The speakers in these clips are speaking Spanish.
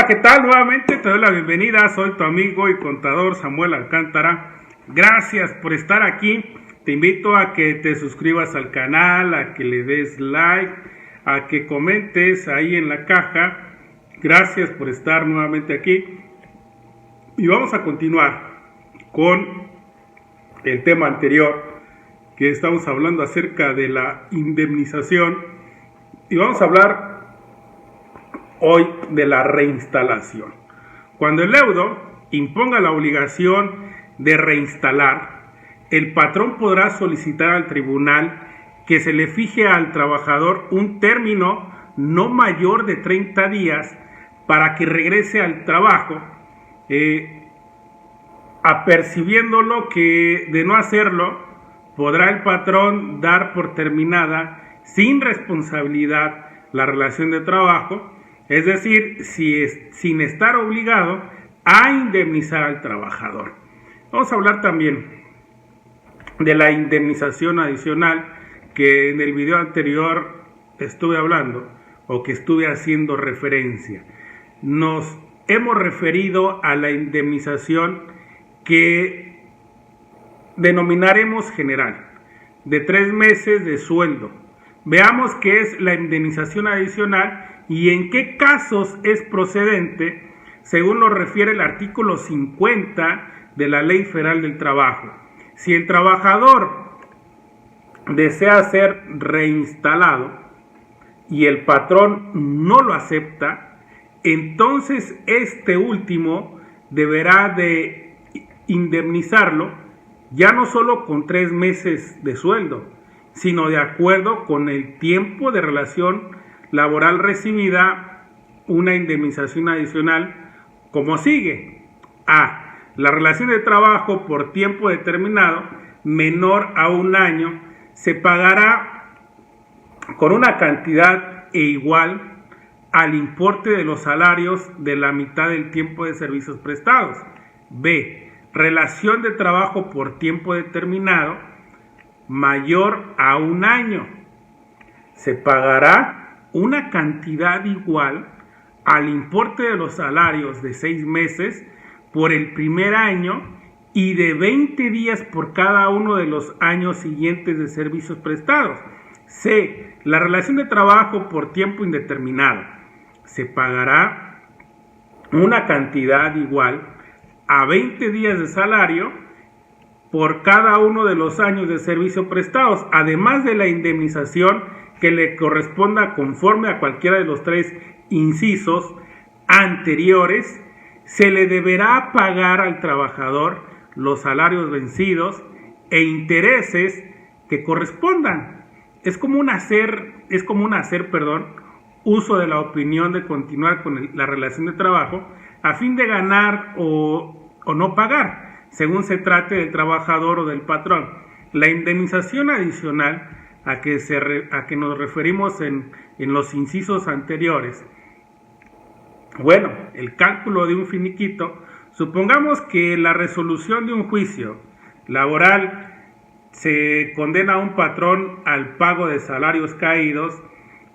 Hola, ¿qué tal? Nuevamente te doy la bienvenida, soy tu amigo y contador Samuel Alcántara. Gracias por estar aquí. Te invito a que te suscribas al canal, a que le des like, a que comentes ahí en la caja. Gracias por estar nuevamente aquí. Y vamos a continuar con el tema anterior, que estamos hablando acerca de la indemnización. Y vamos a hablar hoy de la reinstalación. Cuando el leudo imponga la obligación de reinstalar, el patrón podrá solicitar al tribunal que se le fije al trabajador un término no mayor de 30 días para que regrese al trabajo, apercibiéndolo que de no hacerlo, podrá el patrón dar por terminada sin responsabilidad la relación de trabajo, es decir, sin estar obligado a indemnizar al trabajador. Vamos a hablar también de la indemnización adicional, que en el video anterior estuve hablando o que estuve haciendo referencia. Nos hemos referido a la indemnización que denominaremos general, de 3 meses de sueldo. Veamos qué es la indemnización adicional y en qué casos es procedente, según lo refiere el artículo 50 de la Ley Federal del Trabajo. Si el trabajador desea ser reinstalado y el patrón no lo acepta, entonces este último deberá de indemnizarlo ya no solo con 3 meses de sueldo, sino de acuerdo con el tiempo de relación laboral recibida, una indemnización adicional como sigue. A. La relación de trabajo por tiempo determinado menor a 1 año se pagará con una cantidad igual al importe de los salarios de la mitad del tiempo de servicios prestados. B. Relación de trabajo por tiempo determinado mayor a 1 año. Se pagará una cantidad igual al importe de los salarios de 6 meses por el primer año y de 20 días por cada uno de los años siguientes de servicios prestados. C. La relación de trabajo por tiempo indeterminado. Se pagará una cantidad igual a 20 días de salario por cada uno de los años de servicio prestados, además de la indemnización que le corresponda conforme a cualquiera de los 3 incisos anteriores. Se le deberá pagar al trabajador los salarios vencidos e intereses que correspondan. Es común hacer uso de la opinión de continuar con la relación de trabajo a fin de ganar o no pagar, según se trate del trabajador o del patrón. La indemnización adicional a que nos referimos en los incisos anteriores. Bueno, el cálculo de un finiquito. Supongamos que la resolución de un juicio laboral se condena a un patrón al pago de salarios caídos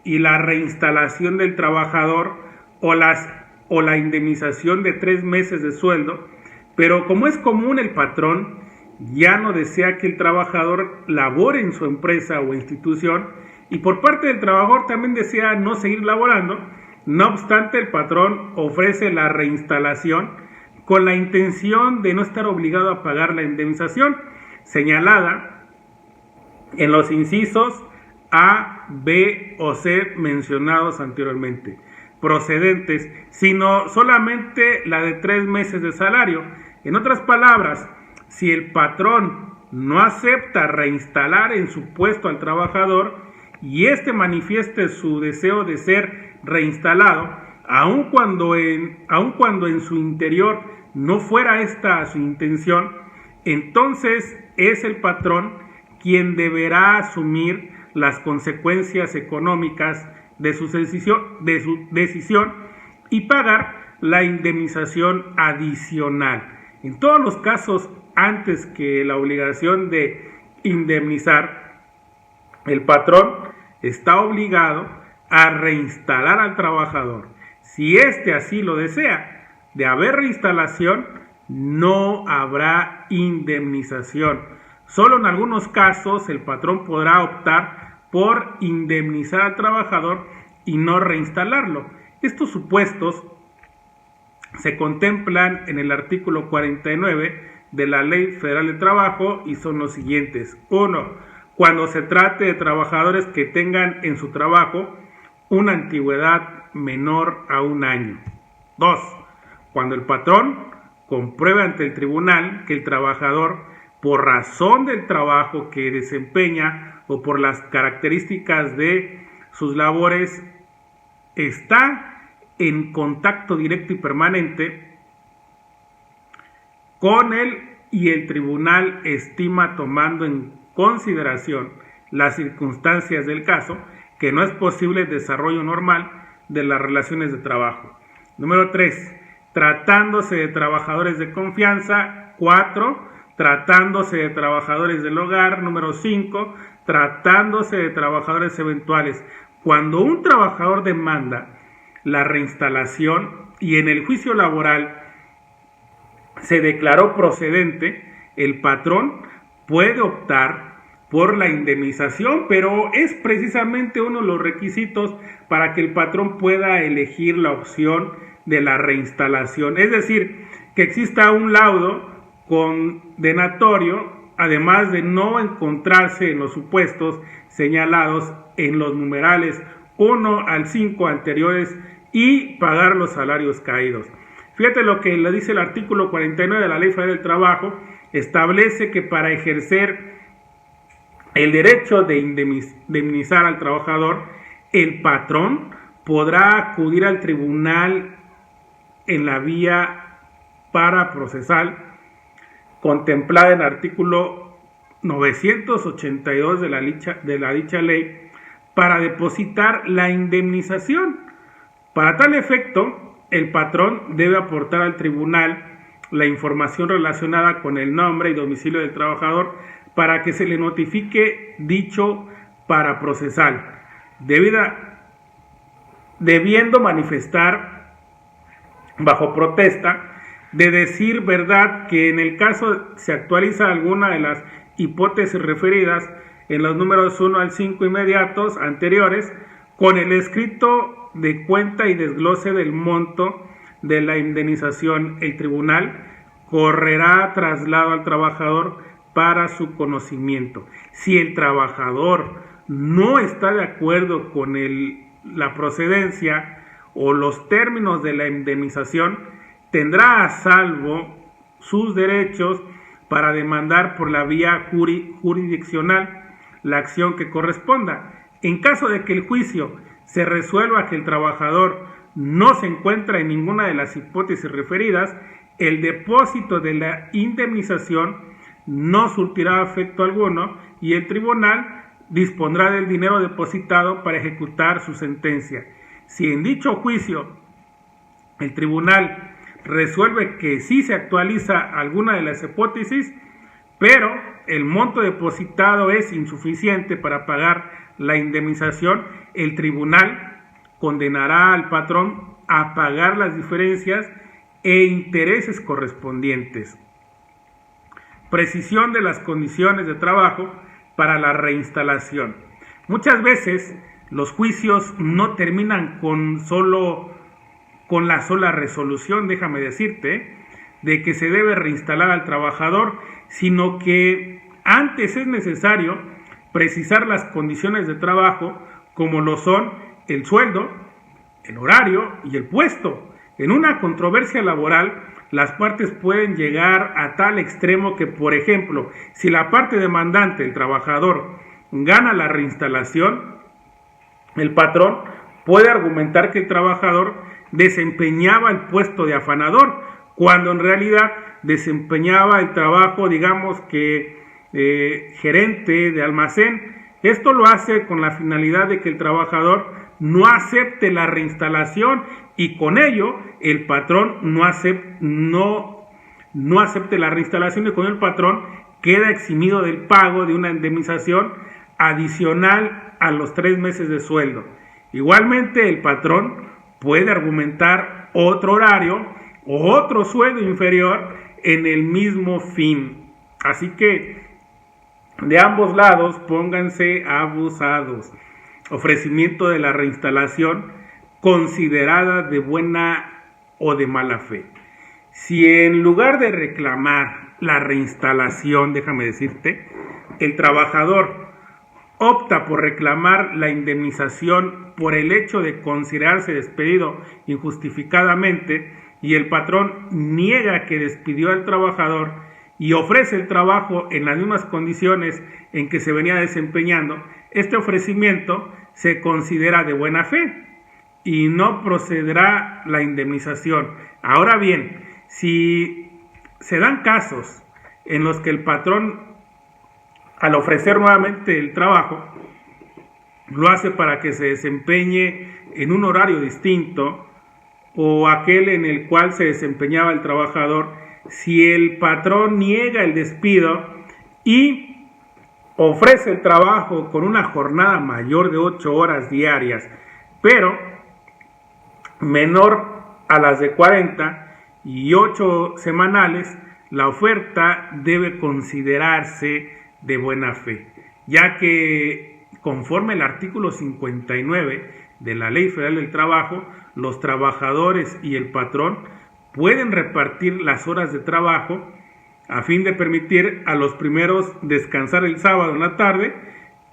y la reinstalación del trabajador o la indemnización de 3 meses de sueldo, pero como es común, el patrón ya no desea que el trabajador labore en su empresa o institución, y por parte del trabajador también desea no seguir laborando. No obstante, el patrón ofrece la reinstalación con la intención de no estar obligado a pagar la indemnización señalada en los incisos A, B o C mencionados anteriormente, procedentes, sino solamente la de 3 meses de salario. En otras palabras, si el patrón no acepta reinstalar en su puesto al trabajador y éste manifieste su deseo de ser reinstalado, aun cuando en su interior no fuera esta su intención, entonces es el patrón quien deberá asumir las consecuencias económicas de su decisión y pagar la indemnización adicional. En todos los casos, antes que la obligación de indemnizar, el patrón está obligado a reinstalar al trabajador. Si éste así lo desea. De haber reinstalación, no habrá indemnización. Solo en algunos casos el patrón podrá optar por indemnizar al trabajador y no reinstalarlo. Estos supuestos se contemplan en el artículo 49 de la Ley Federal de Trabajo y son los siguientes. 1. Cuando se trate de trabajadores que tengan en su trabajo una antigüedad menor a 1 año. 2. Cuando el patrón compruebe ante el tribunal que el trabajador, por razón del trabajo que desempeña o por las características de sus labores, está en contacto directo y permanente con él y el tribunal estima, tomando en consideración las circunstancias del caso, que no es posible el desarrollo normal de las relaciones de trabajo. Número 3. Tratándose de trabajadores de confianza. 4. Tratándose de trabajadores del hogar. Número 5. Tratándose de trabajadores eventuales. Cuando un trabajador demanda la reinstalación y en el juicio laboral se declaró procedente, el patrón puede optar por la indemnización, pero es precisamente uno de los requisitos para que el patrón pueda elegir la opción de la reinstalación. Es decir, que exista un laudo condenatorio, además de no encontrarse en los supuestos señalados en los numerales 1 al 5 anteriores y pagar los salarios caídos. Fíjate lo que le dice el artículo 49 de la Ley Federal del Trabajo. Establece que para ejercer el derecho de indemnizar al trabajador, el patrón podrá acudir al tribunal en la vía paraprocesal contemplada en el artículo 982 de la dicha ley para depositar la indemnización. Para tal efecto, el patrón debe aportar al tribunal la información relacionada con el nombre y domicilio del trabajador para que se le notifique dicho paraprocesal, debiendo manifestar bajo protesta de decir verdad que en el caso se actualiza alguna de las hipótesis referidas en los números 1 al 5 inmediatos anteriores, con el escrito de cuenta y desglose del monto de la indemnización, el tribunal correrá traslado al trabajador para su conocimiento. Si el trabajador no está de acuerdo con la procedencia o los términos de la indemnización, tendrá a salvo sus derechos para demandar por la vía jurisdiccional la acción que corresponda. En caso de que el juicio se resuelva que el trabajador no se encuentra en ninguna de las hipótesis referidas, el depósito de la indemnización no surtirá efecto alguno y el tribunal dispondrá del dinero depositado para ejecutar su sentencia. Si en dicho juicio el tribunal resuelve que sí se actualiza alguna de las hipótesis, pero el monto depositado es insuficiente para pagar la indemnización, el tribunal condenará al patrón a pagar las diferencias e intereses correspondientes. Precisión de las condiciones de trabajo para la reinstalación. Muchas veces los juicios no terminan con la sola resolución, déjame decirte, de que se debe reinstalar al trabajador, sino que antes es necesario precisar las condiciones de trabajo, como lo son el sueldo, el horario y el puesto. En una controversia laboral, las partes pueden llegar a tal extremo que, por ejemplo, si la parte demandante, el trabajador, gana la reinstalación, el patrón puede argumentar que el trabajador desempeñaba el puesto de afanador, cuando en realidad desempeñaba el trabajo, digamos que gerente de almacén. Esto lo hace con la finalidad de que el trabajador no acepte la reinstalación y con ello el patrón no acepte la reinstalación y con el patrón queda eximido del pago de una indemnización adicional a los 3 meses de sueldo. Igualmente el patrón puede argumentar otro horario o otro sueldo inferior en el mismo fin. Así que de ambos lados pónganse abusados. Ofrecimiento de la reinstalación considerada de buena o de mala fe. Si en lugar de reclamar la reinstalación, déjame decirte, el trabajador opta por reclamar la indemnización por el hecho de considerarse despedido injustificadamente y el patrón niega que despidió al trabajador y ofrece el trabajo en las mismas condiciones en que se venía desempeñando, este ofrecimiento se considera de buena fe y no procederá la indemnización. Ahora bien, si se dan casos en los que el patrón, al ofrecer nuevamente el trabajo, lo hace para que se desempeñe en un horario distinto o aquel en el cual se desempeñaba el trabajador, si el patrón niega el despido y ofrece el trabajo con una jornada mayor de 8 horas diarias, pero menor a las de 40 y 8 semanales, la oferta debe considerarse de buena fe, ya que conforme el artículo 59 de la Ley Federal del Trabajo, los trabajadores y el patrón pueden repartir las horas de trabajo a fin de permitir a los primeros descansar el sábado en la tarde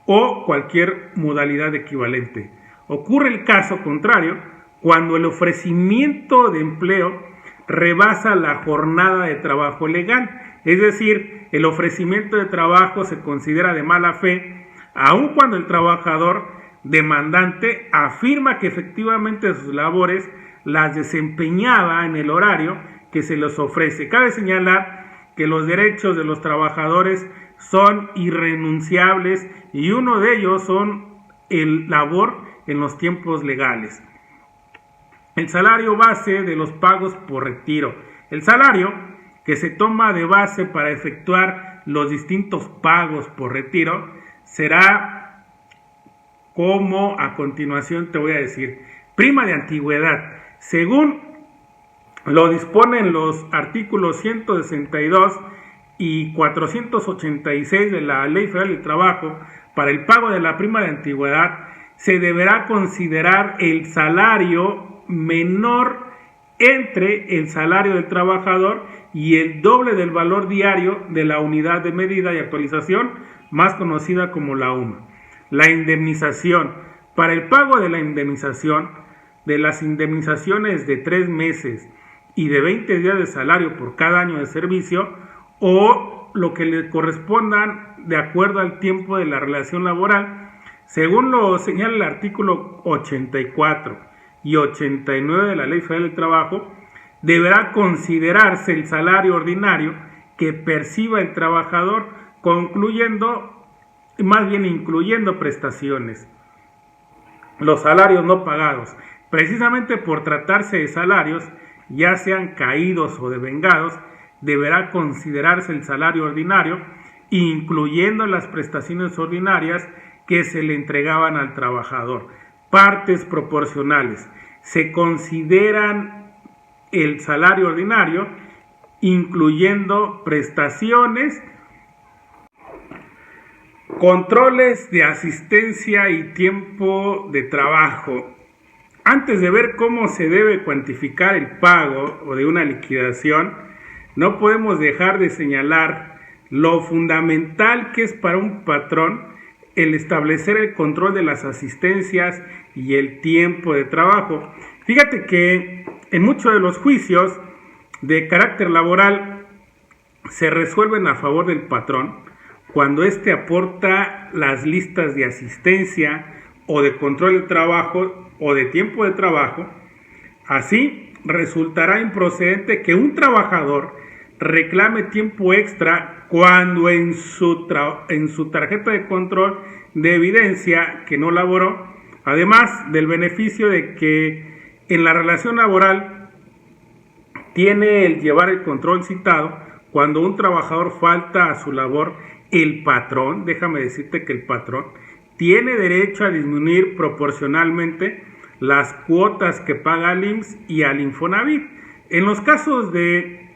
o cualquier modalidad equivalente. Ocurre el caso contrario cuando el ofrecimiento de empleo rebasa la jornada de trabajo legal, es decir, el ofrecimiento de trabajo se considera de mala fe, aun cuando el trabajador demandante afirma que efectivamente sus labores las desempeñaba en el horario que se les ofrece. Cabe señalar que los derechos de los trabajadores son irrenunciables y uno de ellos son el labor en los tiempos legales. El salario base de los pagos por retiro. El salario que se toma de base para efectuar los distintos pagos por retiro será, como a continuación te voy a decir, prima de antigüedad. Según lo disponen los artículos 162 y 486 de la Ley Federal del Trabajo, para el pago de la prima de antigüedad se deberá considerar el salario menor entre el salario del trabajador y el doble del valor diario de la unidad de medida y actualización, más conocida como la UMA. La indemnización. Para el pago de la indemnización, de las indemnizaciones de 3 meses y de 20 días de salario por cada año de servicio, o lo que le correspondan de acuerdo al tiempo de la relación laboral, según lo señala el artículo 84 y 89 de la Ley Federal del Trabajo, deberá considerarse el salario ordinario que perciba el trabajador, incluyendo prestaciones. Los salarios no pagados, precisamente por tratarse de salarios, ya sean caídos o devengados, deberá considerarse el salario ordinario, incluyendo las prestaciones ordinarias que se le entregaban al trabajador. Partes proporcionales. Se consideran el salario ordinario, incluyendo prestaciones, controles de asistencia y tiempo de trabajo. Antes de ver cómo se debe cuantificar el pago o de una liquidación, no podemos dejar de señalar lo fundamental que es para un patrón el establecer el control de las asistencias y el tiempo de trabajo. Fíjate que en muchos de los juicios de carácter laboral se resuelven a favor del patrón cuando éste aporta las listas de asistencia o de control de trabajo o de tiempo de trabajo. Así resultará improcedente que un trabajador reclame tiempo extra cuando en su tarjeta de control de evidencia que no laboró, además del beneficio de que en la relación laboral tiene el llevar el control citado. Cuando un trabajador falta a su labor, el patrón, déjame decirte que el patrón tiene derecho a disminuir proporcionalmente las cuotas que paga al IMSS y al Infonavit. En los casos de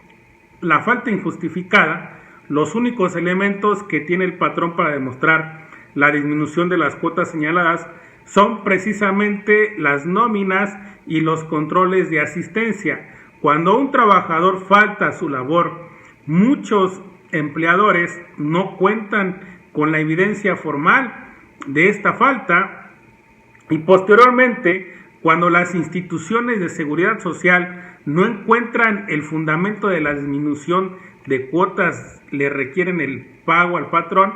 la falta injustificada, los únicos elementos que tiene el patrón para demostrar la disminución de las cuotas señaladas son precisamente las nóminas y los controles de asistencia. Cuando un trabajador falta a su labor, muchos empleadores no cuentan con la evidencia formal de esta falta y posteriormente, cuando las instituciones de seguridad social no encuentran el fundamento de la disminución de cuotas, le requieren el pago al patrón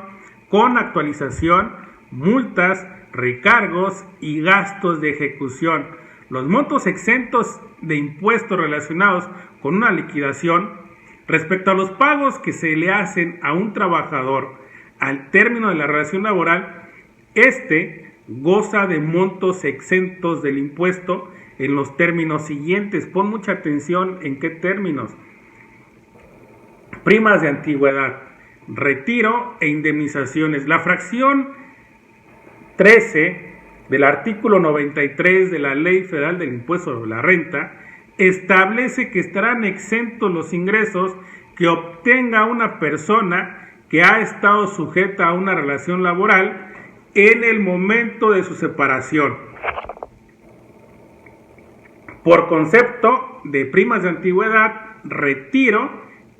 con actualización, multas, recargos y gastos de ejecución. Los montos exentos de impuestos relacionados con una liquidación respecto a los pagos que se le hacen a un trabajador al término de la relación laboral, goza de montos exentos del impuesto en los términos siguientes. Pon mucha atención en qué términos: primas de antigüedad, retiro e indemnizaciones. La fracción 13 del artículo 93 de la Ley Federal del Impuesto sobre la Renta establece que estarán exentos los ingresos que obtenga una persona que ha estado sujeta a una relación laboral en el momento de su separación, por concepto de primas de antigüedad, retiro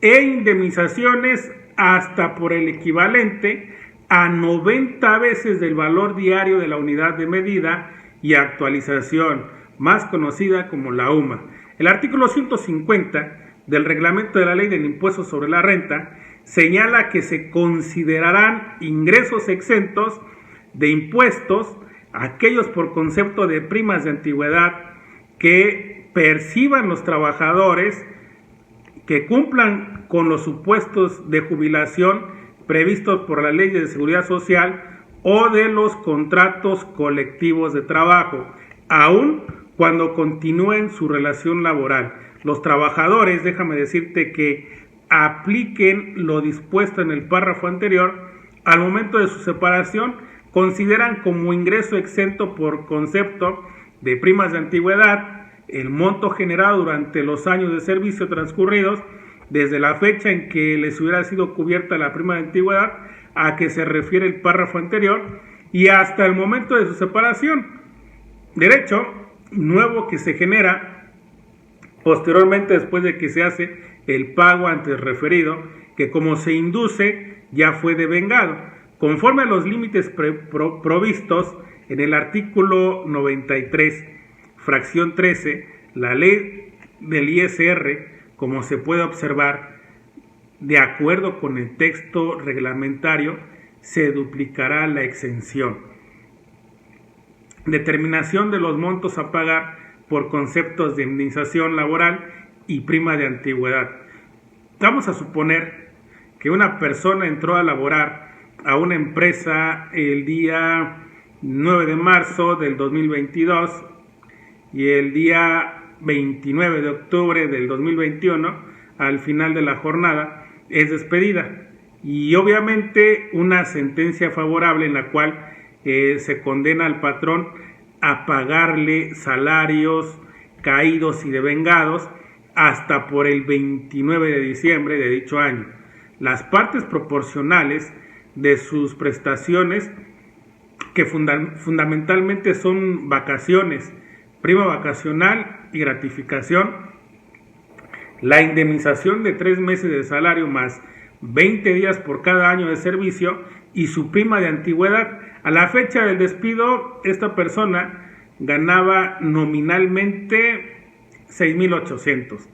e indemnizaciones hasta por el equivalente a 90 veces del valor diario de la unidad de medida y actualización, más conocida como la UMA. El artículo 150 del reglamento de la Ley del Impuesto sobre la Renta señala que se considerarán ingresos exentos de impuestos aquellos por concepto de primas de antigüedad que perciban los trabajadores que cumplan con los supuestos de jubilación previstos por la Ley de Seguridad Social o de los contratos colectivos de trabajo, aun cuando continúen su relación laboral. Los trabajadores, déjame decirte que apliquen lo dispuesto en el párrafo anterior, al momento de su separación, consideran como ingreso exento por concepto de primas de antigüedad el monto generado durante los años de servicio transcurridos desde la fecha en que les hubiera sido cubierta la prima de antigüedad a que se refiere el párrafo anterior y hasta el momento de su separación. Derecho nuevo que se genera posteriormente después de que se hace el pago antes referido, que como se induce ya fue devengado, conforme a los límites provistos en el artículo 93, fracción 13, la ley del ISR, como se puede observar, de acuerdo con el texto reglamentario, se duplicará la exención. Determinación de los montos a pagar por conceptos de indemnización laboral y prima de antigüedad. Vamos a suponer que una persona entró a laborar a una empresa el día 9 de marzo del 2022 y el día 29 de octubre del 2021, al final de la jornada, es despedida. Y obviamente una sentencia favorable en la cual se condena al patrón a pagarle salarios caídos y devengados hasta por el 29 de diciembre de dicho año. Las partes proporcionales de sus prestaciones, que fundamentalmente son vacaciones, prima vacacional y gratificación, la indemnización de 3 meses de salario más 20 días por cada año de servicio y su prima de antigüedad. A la fecha del despido, esta persona ganaba nominalmente 6,800.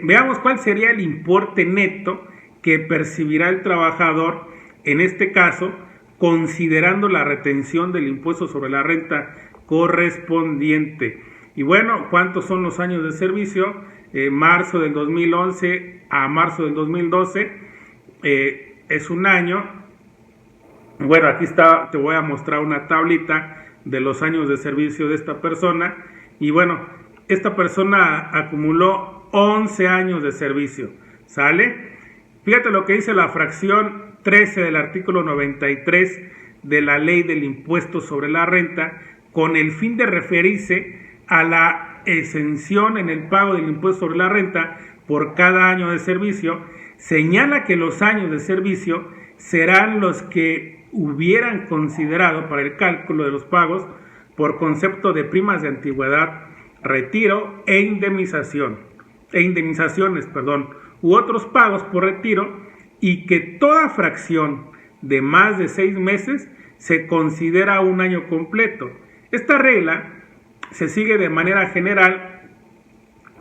Veamos cuál sería el importe neto que percibirá el trabajador, en este caso, considerando la retención del impuesto sobre la renta correspondiente. Y bueno, ¿cuántos son los años de servicio? Marzo del 2011 a marzo del 2012 es un año. Bueno, aquí está, te voy a mostrar una tablita de los años de servicio de esta persona. Y bueno, esta persona acumuló 11 años de servicio, ¿sale? Fíjate lo que dice la fracción 13 del artículo 93 de la Ley del Impuesto sobre la Renta, con el fin de referirse a la exención en el pago del impuesto sobre la renta por cada año de servicio, señala que los años de servicio serán los que hubieran considerado para el cálculo de los pagos por concepto de primas de antigüedad, retiro e indemnizaciones, u otros pagos por retiro, y que toda fracción de más de 6 meses se considera un año completo. Esta regla se sigue de manera general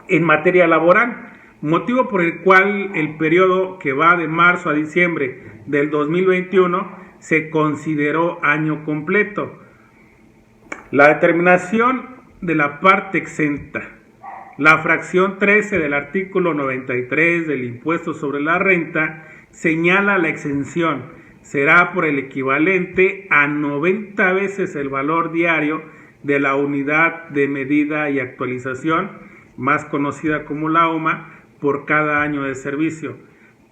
en materia laboral, motivo por el cual el periodo que va de marzo a diciembre del 2021 se consideró año completo. La determinación de la parte exenta. La fracción 13 del artículo 93 del impuesto sobre la renta señala la exención. Será por el equivalente a 90 veces el valor diario de la unidad de medida y actualización, más conocida como la UMA, por cada año de servicio.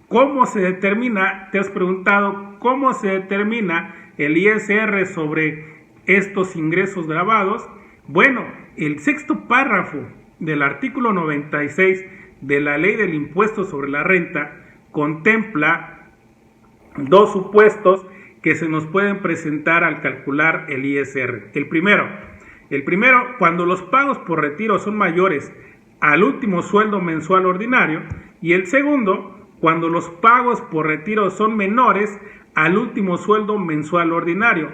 ¿Cómo se determina? Te has preguntado cómo se determina el ISR sobre estos ingresos grabados. Bueno, el sexto párrafo del artículo 96 de la Ley del Impuesto sobre la Renta contempla dos supuestos que se nos pueden presentar al calcular el ISR. El primero, cuando los pagos por retiro son mayores al último sueldo mensual ordinario, y el segundo, cuando los pagos por retiro son menores al último sueldo mensual ordinario.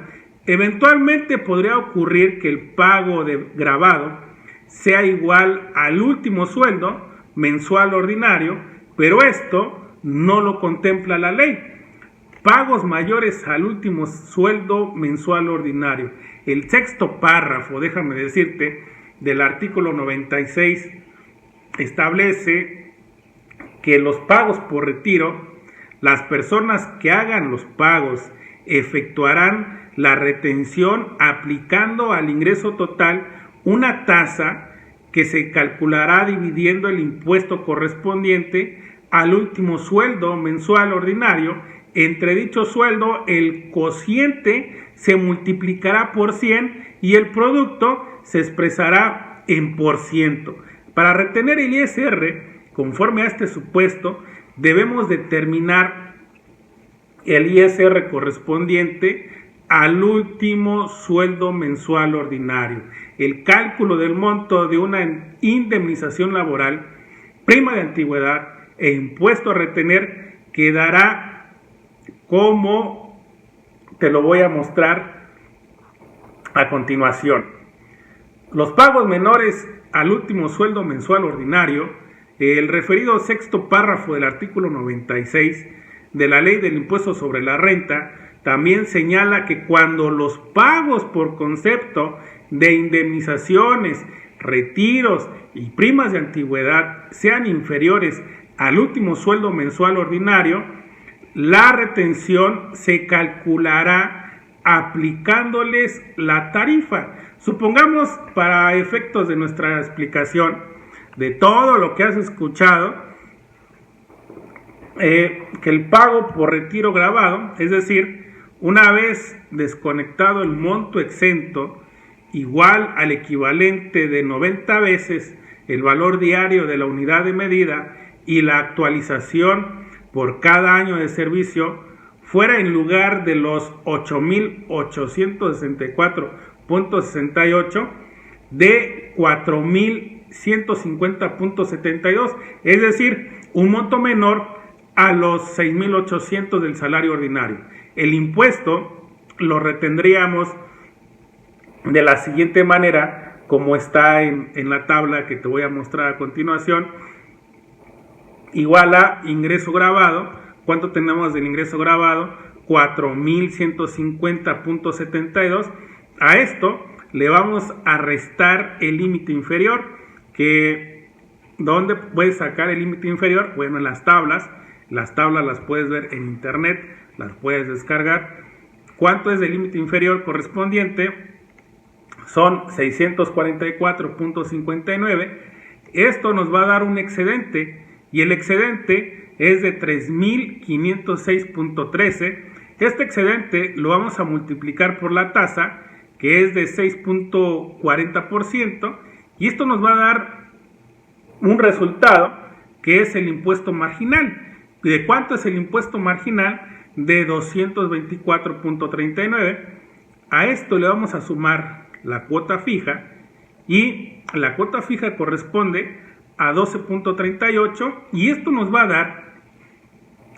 Eventualmente podría ocurrir que el pago de gravado sea igual al último sueldo mensual ordinario, pero esto no lo contempla la ley. Pagos mayores al último sueldo mensual ordinario. El sexto párrafo, déjame decirte, del artículo 96 establece que los pagos por retiro, las personas que hagan los pagos efectuarán la retención aplicando al ingreso total una tasa que se calculará dividiendo el impuesto correspondiente al último sueldo mensual ordinario. Entre dicho sueldo, el cociente se multiplicará por 100 y el producto se expresará en por ciento. Para retener el ISR, conforme a este supuesto, debemos determinar el ISR correspondiente al último sueldo mensual ordinario. El cálculo del monto de una indemnización laboral, prima de antigüedad e impuesto a retener quedará como te lo voy a mostrar a continuación. Los pagos menores al último sueldo mensual ordinario, el referido sexto párrafo del artículo 96 de la Ley del Impuesto sobre la Renta también señala que cuando los pagos por concepto de indemnizaciones, retiros y primas de antigüedad sean inferiores al último sueldo mensual ordinario, la retención se calculará aplicándoles la tarifa. Supongamos, para efectos de nuestra explicación de todo lo que has escuchado, que el pago por retiro gravado, es decir, una vez desconectado el monto exento, igual al equivalente de 90 veces el valor diario de la unidad de medida y la actualización por cada año de servicio, fuera en lugar de los 8.864.68 de 4.150.72, es decir, un monto menor a los 6.800 del salario ordinario. El impuesto lo retendríamos de la siguiente manera, como está en la tabla que te voy a mostrar a continuación. Igual a ingreso gravado. ¿Cuánto tenemos del ingreso gravado? 4.150.72. A esto le vamos a restar el límite inferior, que ¿dónde puedes sacar el límite inferior? Bueno, en las tablas las puedes ver en internet, las puedes descargar. ¿Cuánto es el límite inferior correspondiente? Son 644.59. Esto nos va a dar un excedente, y el excedente es de 3.506.13. Este excedente lo vamos a multiplicar por la tasa, que es de 6.40%, y esto nos va a dar un resultado que es el impuesto marginal. ¿De cuánto es el impuesto marginal? De 224.39. A esto le vamos a sumar la cuota fija, y la cuota fija corresponde a 12.38, y esto nos va a dar,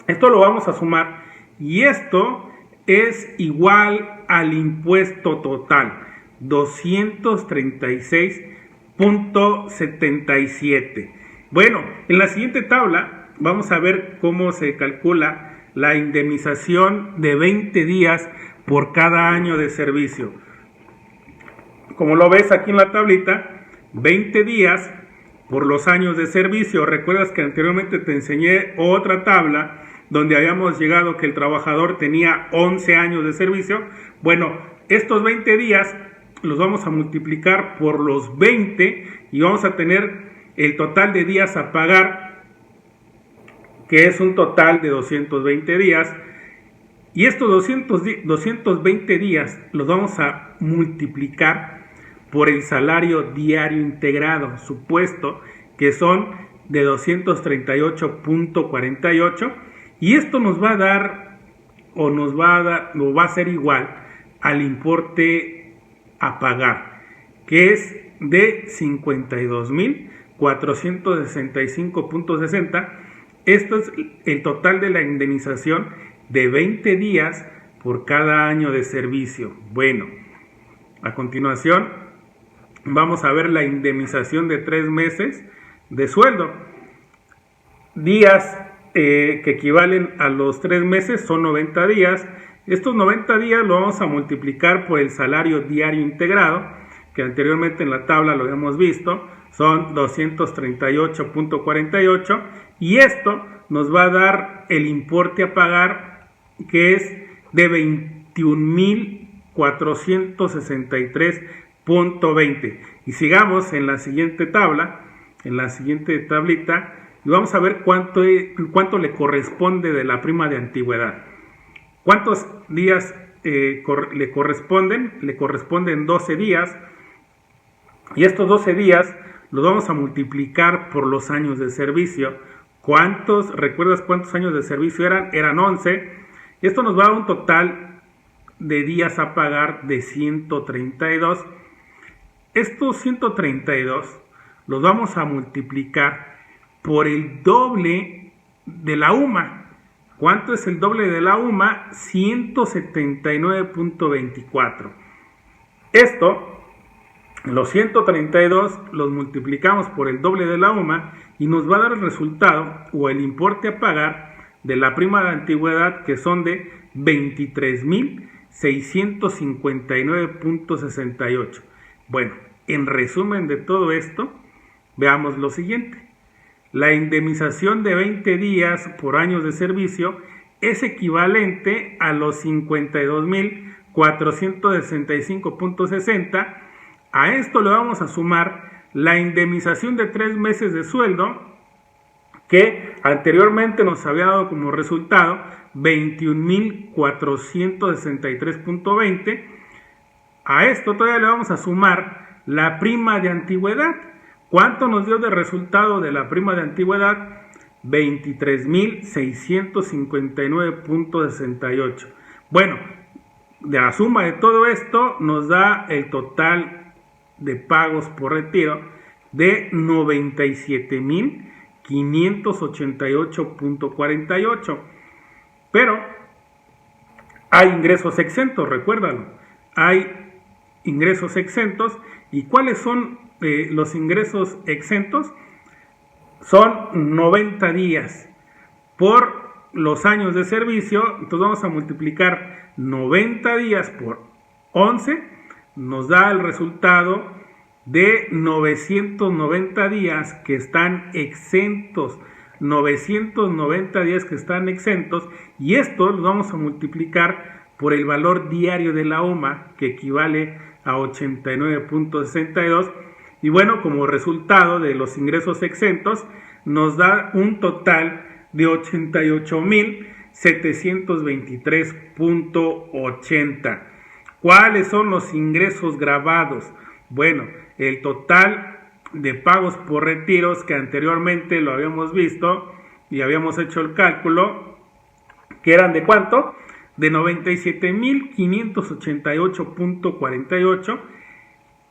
esto lo vamos a sumar, y esto es igual al impuesto total, 236.77. Bueno, en la siguiente tabla vamos a ver cómo se calcula la indemnización de 20 días por cada año de servicio. Como lo ves aquí en la tablita, 20 días por los años de servicio. Recuerdas que anteriormente te enseñé otra tabla donde habíamos llegado que el trabajador tenía 11 años de servicio. Bueno, estos 20 días los vamos a multiplicar por los 20 y vamos a tener el total de días a pagar, que es un total de 220 días. Y estos 220 días los vamos a multiplicar por el salario diario integrado, supuesto que son de 238.48, y esto nos va a dar, o nos va a ser igual al importe a pagar, que es de 52.465.60. Esto es el total de la indemnización de 20 días por cada año de servicio. Bueno, a continuación vamos a ver la indemnización de 3 meses de sueldo. Días que equivalen a los 3 meses son 90 días. Estos 90 días lo vamos a multiplicar por el salario diario integrado, que anteriormente en la tabla lo habíamos visto, son 238.48, y esto nos va a dar el importe a pagar, que es de 21.463.20. Y sigamos en la siguiente tabla, en la siguiente tablita, y vamos a ver cuánto le corresponde de la prima de antigüedad. ¿Cuántos días le corresponden? Le corresponden 12 días, y estos 12 días los vamos a multiplicar por los años de servicio. ¿Recuerdas cuántos años de servicio eran? Eran 11. Esto nos va a dar un total de días a pagar de 132. Estos 132 los vamos a multiplicar por el doble de la UMA. ¿Cuánto es el doble de la UMA? 179.24. Los 132 los multiplicamos por el doble de la UMA y nos va a dar el resultado o el importe a pagar de la prima de antigüedad, que son de 23.659.68. Bueno, en resumen de todo esto, veamos lo siguiente. La indemnización de 20 días por años de servicio es equivalente a los 52.465.60. A esto le vamos a sumar la indemnización de 3 meses de sueldo, que anteriormente nos había dado como resultado 21.463.20. A esto todavía le vamos a sumar la prima de antigüedad. ¿Cuánto nos dio de resultado de la prima de antigüedad? 23.659.68. Bueno, de la suma de todo esto nos da el total de pagos por retiro de 97.588.48. Pero hay ingresos exentos, recuérdalo. Hay ingresos exentos. ¿Y cuáles son los ingresos exentos? Son 90 días por los años de servicio. Entonces vamos a multiplicar 90 días por 11. Nos da el resultado de 990 días que están exentos. 990 días que están exentos. Y esto lo vamos a multiplicar por el valor diario de la UMA, que equivale a 89.62. Y bueno, como resultado de los ingresos exentos, nos da un total de 88.723.80. ¿Cuáles son los ingresos grabados? Bueno, el total de pagos por retiros, que anteriormente lo habíamos visto y habíamos hecho el cálculo, que eran ¿de cuánto? De 97,588.48.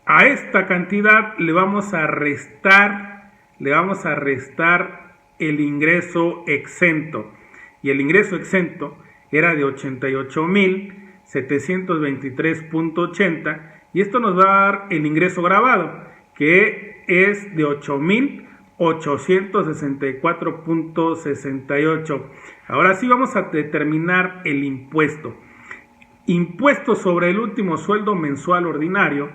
A esta cantidad le vamos a restar el ingreso exento. Y el ingreso exento era de 88,723.80, y esto nos va a dar el ingreso grabado, que es de 8,864.68. Ahora sí vamos a determinar el impuesto. Impuesto sobre el último sueldo mensual ordinario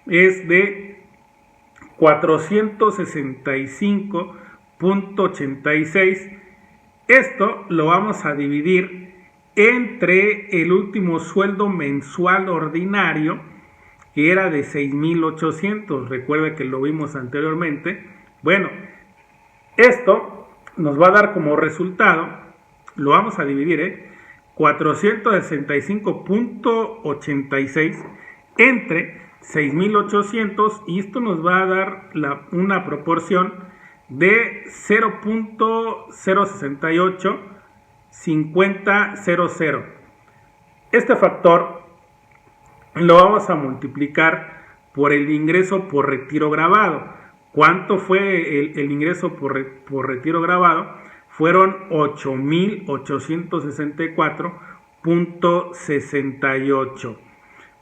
es de 465.86. Esto lo vamos a dividir entre el último sueldo mensual ordinario, que era de 6,800. Recuerda que lo vimos anteriormente. Bueno, esto nos va a dar como resultado, lo vamos a dividir, 465.86 entre 6,800, y esto nos va a dar una proporción de 0.0685000. Este factor lo vamos a multiplicar por el ingreso por retiro grabado. ¿Cuánto fue el ingreso por retiro grabado? Fueron 8,864.68.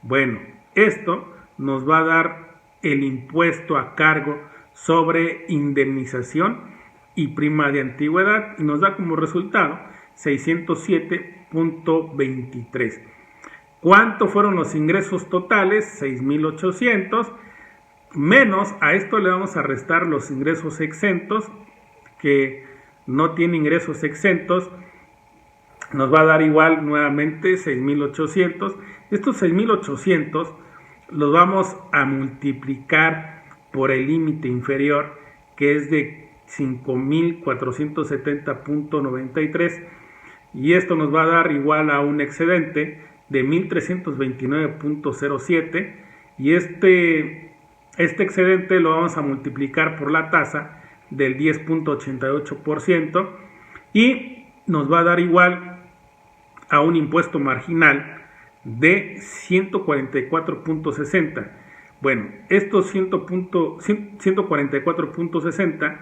Bueno, esto nos va a dar el impuesto a cargo sobre indemnización y prima de antigüedad, y nos da como resultado 607.23. ¿Cuánto fueron los ingresos totales? 6,800, menos a esto le vamos a restar los ingresos exentos, que no tiene ingresos exentos, nos va a dar igual nuevamente 6,800. Estos 6,800 los vamos a multiplicar por el límite inferior, que es de 5,470.93, y esto nos va a dar igual a un excedente de 1,329.07, y este excedente lo vamos a multiplicar por la tasa del 10.88%, y nos va a dar igual a un impuesto marginal de 144.60. Bueno, estos 144.60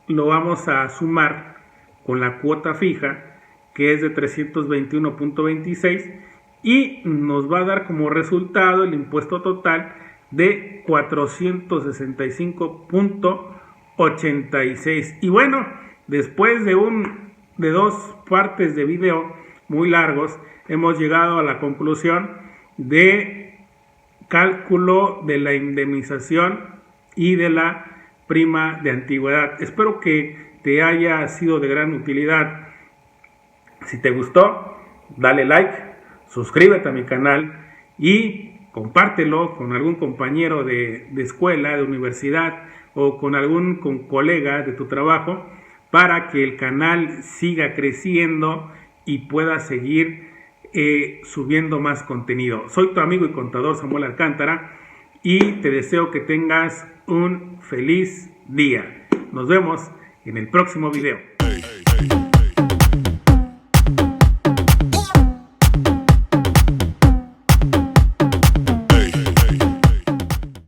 lo vamos a sumar con la cuota fija, que es de 321.26, y nos va a dar como resultado el impuesto total de 465.86. Y bueno, después de dos partes de video muy largos, hemos llegado a la conclusión de cálculo de la indemnización y de la prima de antigüedad. Espero que te haya sido de gran utilidad. Si te gustó, dale like, suscríbete a mi canal y compártelo con algún compañero de escuela, de universidad, o con algún colega de tu trabajo, para que el canal siga creciendo y pueda seguir subiendo más contenido. Soy tu amigo y contador Samuel Alcántara, y te deseo que tengas un feliz día. Nos vemos en el próximo video.